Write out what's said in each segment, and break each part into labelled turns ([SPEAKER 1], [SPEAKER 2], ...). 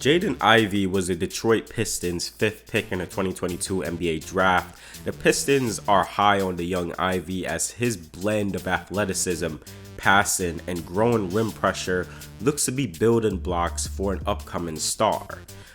[SPEAKER 1] Jaden Ivey was the Detroit Pistons' 5th pick in the 2022 NBA draft. The Pistons are high on the young Ivey as his blend of athleticism, passing, and growing rim pressure looks to be building blocks for an upcoming star.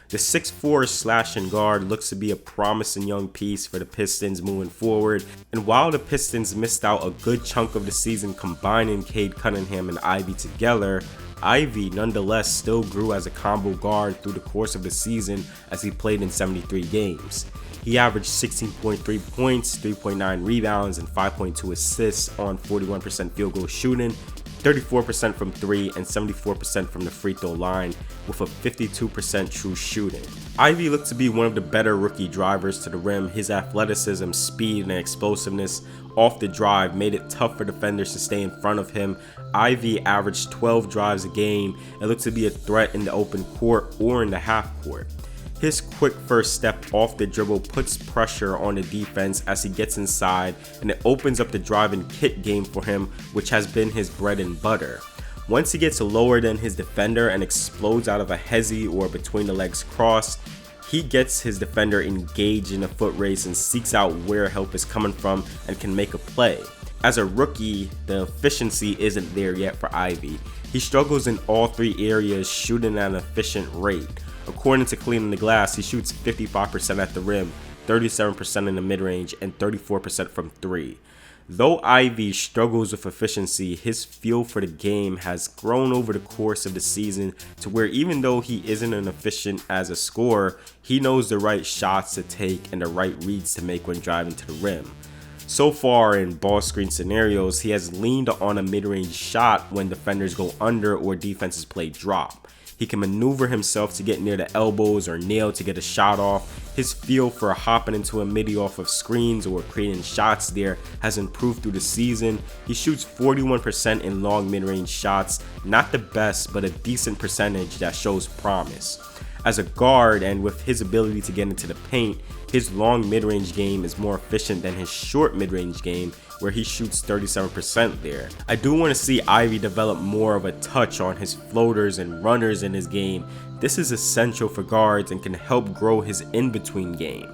[SPEAKER 1] The 6'4" slashing guard looks to be a promising young piece for the Pistons moving forward, and while the Pistons missed out a good chunk of the season combining Cade Cunningham and Ivey together, Ivey nonetheless still grew as a combo guard through the course of the season as he played in 73 games. He averaged 16.3 points, 3.9 rebounds, and 5.2 assists on 41% field goal shooting, 34% from 3, and 74% from the free throw line, with a 52% true shooting. Ivey looked to be one of the better rookie drivers to the rim. His athleticism, speed, and explosiveness off the drive made it tough for defenders to stay in front of him. Ivey averaged 12 drives a game and looked to be a threat in the open court or in the half court. His quick first step off the dribble puts pressure on the defense as he gets inside, and it opens up the drive and kick game for him, which has been his bread and butter. Once he gets lower than his defender and explodes out of a hezzy or between the legs cross, he gets his defender engaged in a foot race and seeks out where help is coming from and can make a play. As a rookie, the efficiency isn't there yet for Ivey. He struggles in all three areas, shooting at an efficient rate. According to Cleaning the Glass, he shoots 55% at the rim, 37% in the mid-range, and 34% from 3. Though Ivey struggles with efficiency, his feel for the game has grown over the course of the season to where even though he isn't an efficient as a scorer, he knows the right shots to take and the right reads to make when driving to the rim. So far in ball screen scenarios, he has leaned on a mid-range shot when defenders go under or defenses play drop. He can maneuver himself to get near the elbows or nail to get a shot off. His feel for hopping into a midi off of screens or creating shots there has improved through the season. He shoots 41% in long mid-range shots, not the best, but a decent percentage that shows promise. As a guard and with his ability to get into the paint, his long mid-range game is more efficient than his short mid-range game, where he shoots 37% there. I do want to see Ivey develop more of a touch on his floaters and runners in his game. This is essential for guards and can help grow his in-between game.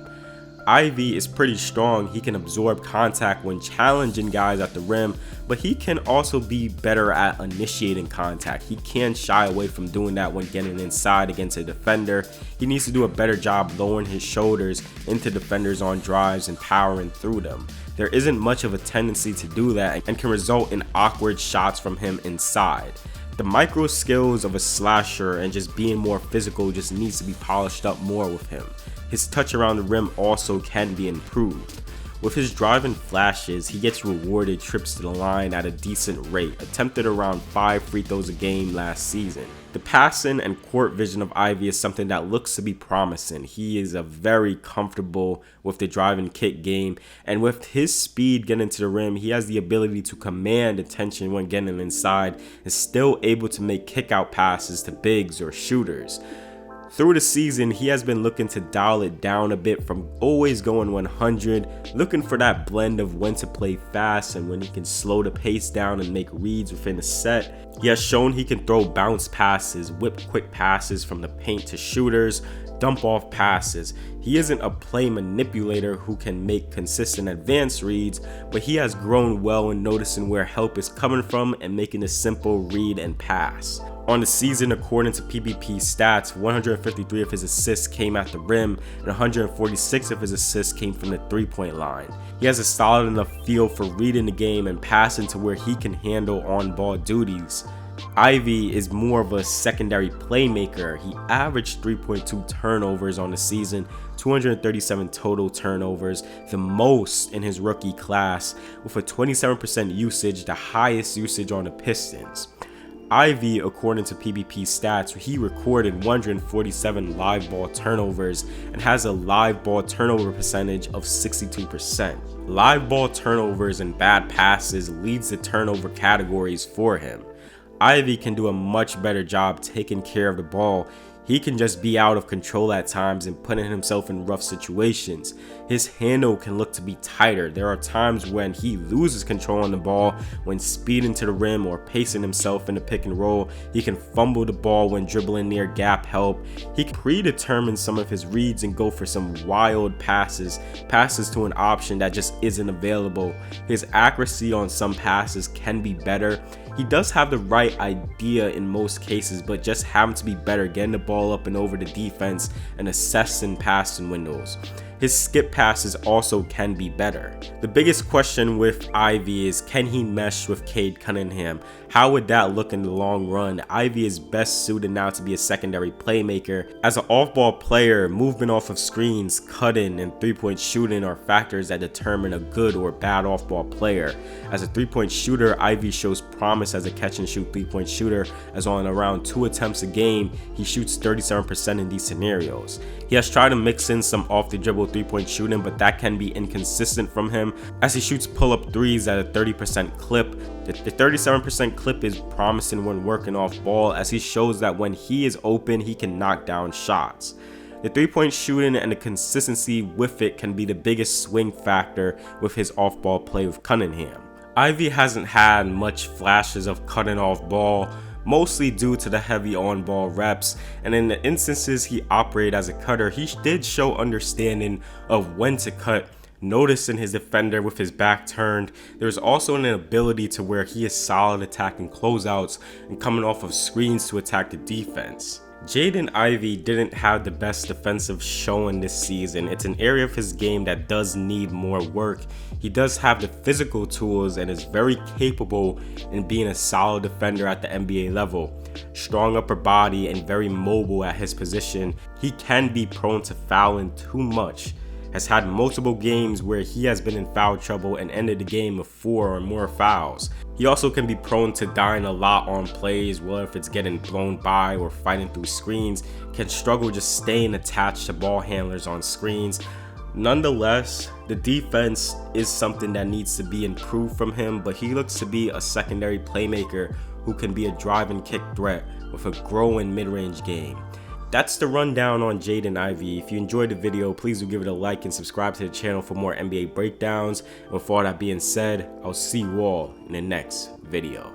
[SPEAKER 1] Ivey is pretty strong. He can absorb contact when challenging guys at the rim, but he can also be better at initiating contact. He can shy away from doing that when getting inside against a defender. He needs to do a better job lowering his shoulders into defenders on drives and powering through them. There isn't much of a tendency to do that and can result in awkward shots from him inside. The micro skills of a slasher and just being more physical just needs to be polished up more with him. His touch around the rim also can be improved. With his driving flashes, he gets rewarded trips to the line at a decent rate, attempted around 5 free throws a game last season. The passing and court vision of Ivey is something that looks to be promising. He is very comfortable with the drive and kick game, and with his speed getting to the rim, he has the ability to command attention when getting inside and still able to make kick-out passes to bigs or shooters. Through the season, he has been looking to dial it down a bit from always going 100, looking for that blend of when to play fast and when he can slow the pace down and make reads within a set. He has shown he can throw bounce passes, whip quick passes from the paint to shooters, dump off passes. He isn't a play manipulator who can make consistent advanced reads, but he has grown well in noticing where help is coming from and making a simple read and pass. On the season, according to PBPstats, 153 of his assists came at the rim and 146 of his assists came from the three-point line. He has a solid enough feel for reading the game and passing to where he can handle on-ball duties. Ivey is more of a secondary playmaker. He averaged 3.2 turnovers on the season, 237 total turnovers, the most in his rookie class, with a 27% usage, the highest usage on the Pistons. Ivey, according to PBPstats, he recorded 147 live ball turnovers and has a live ball turnover percentage of 62%. Live ball turnovers and bad passes leads the turnover categories for him. Ivey can do a much better job taking care of the ball. He can just be out of control at times and putting himself in rough situations. His handle can look to be tighter. There are times when he loses control on the ball when speeding to the rim or pacing himself in the pick and roll. He can fumble the ball when dribbling near gap help. He can predetermine some of his reads and go for some wild passes to an option that just isn't available. His accuracy on some passes can be better. He does have the right idea in most cases, but just having to be better getting the ball up and over the defense and assessing passing windows. His skip passes also can be better. The biggest question with Ivey is, can he mesh with Cade Cunningham? How would that look in the long run? Ivey is best suited now to be a secondary playmaker. As an off-ball player, movement off of screens, cutting, and three-point shooting are factors that determine a good or bad off-ball player. As a three-point shooter, Ivey shows promise as a catch-and-shoot three-point shooter, as on around 2 attempts a game, he shoots 37% in these scenarios. He has tried to mix in some off-the-dribble three-point shooting, but that can be inconsistent from him as he shoots pull-up threes at a 30% clip. The 37% clip is promising when working off ball, as he shows that when he is open, he can knock down shots. The three-point shooting and the consistency with it can be the biggest swing factor with his off-ball play with Cunningham. Ivey hasn't had much flashes of cutting off ball, mostly due to the heavy on-ball reps, and in the instances he operated as a cutter, he did show understanding of when to cut, noticing his defender with his back turned. There's also an ability to where he is solid attacking closeouts and coming off of screens to attack the defense. Jaden Ivey didn't have the best defensive showing this season. It's an area of his game that does need more work. He does have the physical tools and is very capable in being a solid defender at the NBA level. Strong upper body and very mobile at his position. He can be prone to fouling too much. Has had multiple games where he has been in foul trouble and ended the game with 4 or more fouls. He also can be prone to dying a lot on plays, whether if it's getting blown by or fighting through screens, can struggle just staying attached to ball handlers on screens. Nonetheless, the defense is something that needs to be improved from him, but he looks to be a secondary playmaker who can be a drive and kick threat with a growing mid-range game. That's the rundown on Jaden Ivey. If you enjoyed the video, please do give it a like and subscribe to the channel for more NBA breakdowns. And with all that being said, I'll see you all in the next video.